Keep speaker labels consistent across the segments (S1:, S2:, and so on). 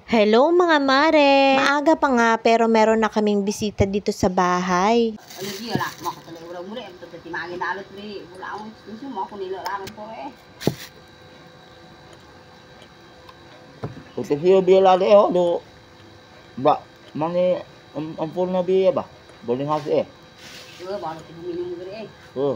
S1: Hello mga mare! Maaga pa nga pero meron na kaming bisita dito sa bahay.
S2: Ano di wala mo ko tuloy urang muli ito ti magi na alot ri wala akong gusto mo ko nilo laman po eh.
S3: Ito siya biya lali do ba mani ampun na biya ba boling hasi
S2: Baru ti minum gere eh.
S3: Oh.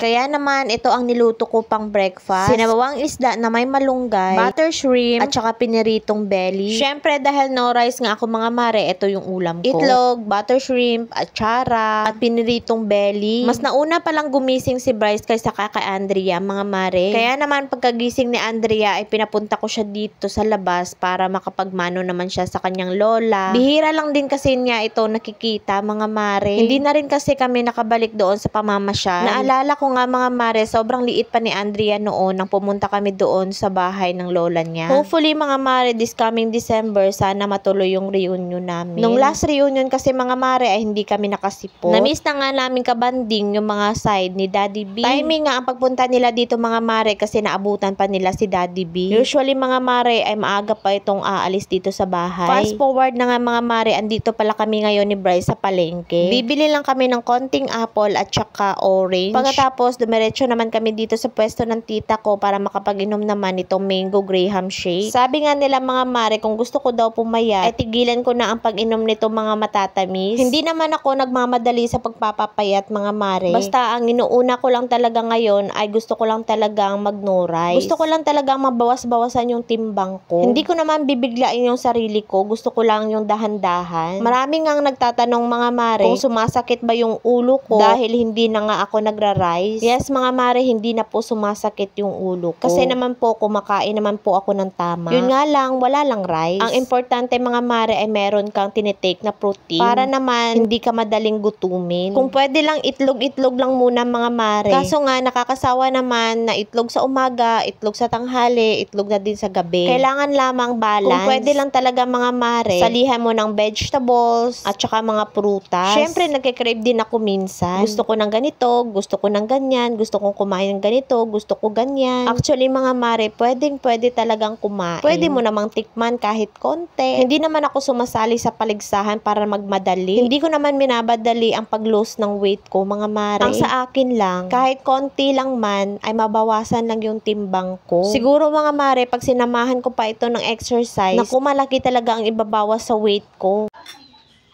S1: Kaya naman, ito ang niluto ko pang breakfast. Sinabawang isda na may malunggay, butter shrimp, at saka piniritong belly. Syempre, dahil no rice nga ako mga mare, ito yung ulam ko. Itlog, butter shrimp, atsara, at piniritong belly. Mas nauna palang gumising si Bryce kaysa kay Andrea, mga mare. Kaya naman, pagkagising ni Andrea, ay pinapunta ko siya dito sa labas para makapagmano naman siya sa kanyang lola. Bihira lang din kasi niya ito nakikita, mga mare. Hindi na rin kasi kami nakabalik doon sa pamamasyal. Naalala ko nga mga mare, sobrang liit pa ni Andrea noon nang pumunta kami doon sa bahay ng lola niya. Hopefully mga mare, this coming December, sana matuloy yung reunion namin. Nung last reunion kasi mga mare ay hindi kami nakasipot. Na-miss na nga namin kabanding yung mga side ni Daddy B. Timing nga ang pagpunta nila dito mga mare kasi naabutan pa nila si Daddy B. Usually mga mare ay maaga pa itong aalis dito sa bahay. Fast forward na nga mga mare, andito pala kami ngayon ni Bryce sa palengke. Bibili lang kami ng konting apple at saka orange. Pagkatapos dumiretso naman kami dito sa pwesto ng tita ko para makapag-inom naman itong mango graham shake. Sabi nga nila mga mare, kung gusto ko daw pumayat, ay tigilan ko na ang pag-inom nito mga matatamis. Hindi naman ako nagmamadali sa pagpapapayat mga mare. Basta ang inuuna ko lang talaga ngayon ay gusto ko lang talagang mag-no rice. Gusto ko lang talagang mabawas-bawasan yung timbang ko. Hindi ko naman bibiglain yung sarili ko. Gusto ko lang yung dahan-dahan. Maraming nga nagtatanong mga mare kung sumasakit ba yung ulo ko dahil hindi na nga ako nagra-rice. Yes mga mare, hindi na po sumasakit yung ulo ko. Kasi naman po, kumakain naman po ako ng tama. Yun nga lang, wala lang rice. Ang importante mga mare ay meron kang tinitake na protein para naman hindi ka madaling gutumin. Kung pwede lang itlog-itlog lang muna mga mare. Kaso nga, nakakasawa naman na itlog sa umaga, itlog sa tanghali, itlog na din sa gabi. Kailangan lamang balance. Kung pwede lang talaga mga mare, salihan mo ng vegetables at saka mga prutas. Syempre, nagkikrave din ako minsan. Gusto ko ng ganito, gusto ko ng ganyan, gusto kong kumain ng ganito, gusto ko ganyan. Actually mga mare, pwede talagang kumain. Pwede mo namang tikman kahit konti. Hindi naman ako sumasali sa paligsahan para magmadali. Hindi ko naman minabadali ang pag-lose ng weight ko mga mare. Ang sa akin lang, kahit konti lang man, ay mabawasan lang yung timbang ko. Siguro mga mare, pag sinamahan ko pa ito ng exercise, naku, malaki talaga ang ibabawas sa weight ko.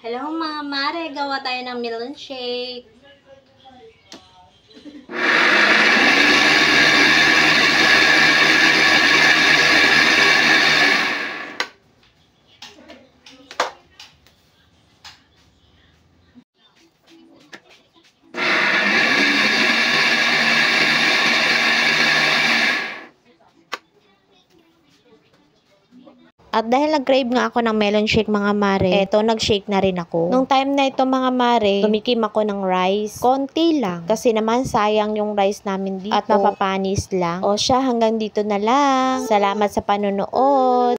S4: Hello mga mare, gawa tayo ng melon shake.
S1: At dahil nag-crave nga ako ng melon shake mga mare, eto, nag-shake na rin ako. Nung time na ito mga mare, tumikim ako ng rice. Konti lang. Kasi naman sayang yung rice namin dito. At mapapanis lang. O siya, hanggang dito na lang. Salamat sa panonood.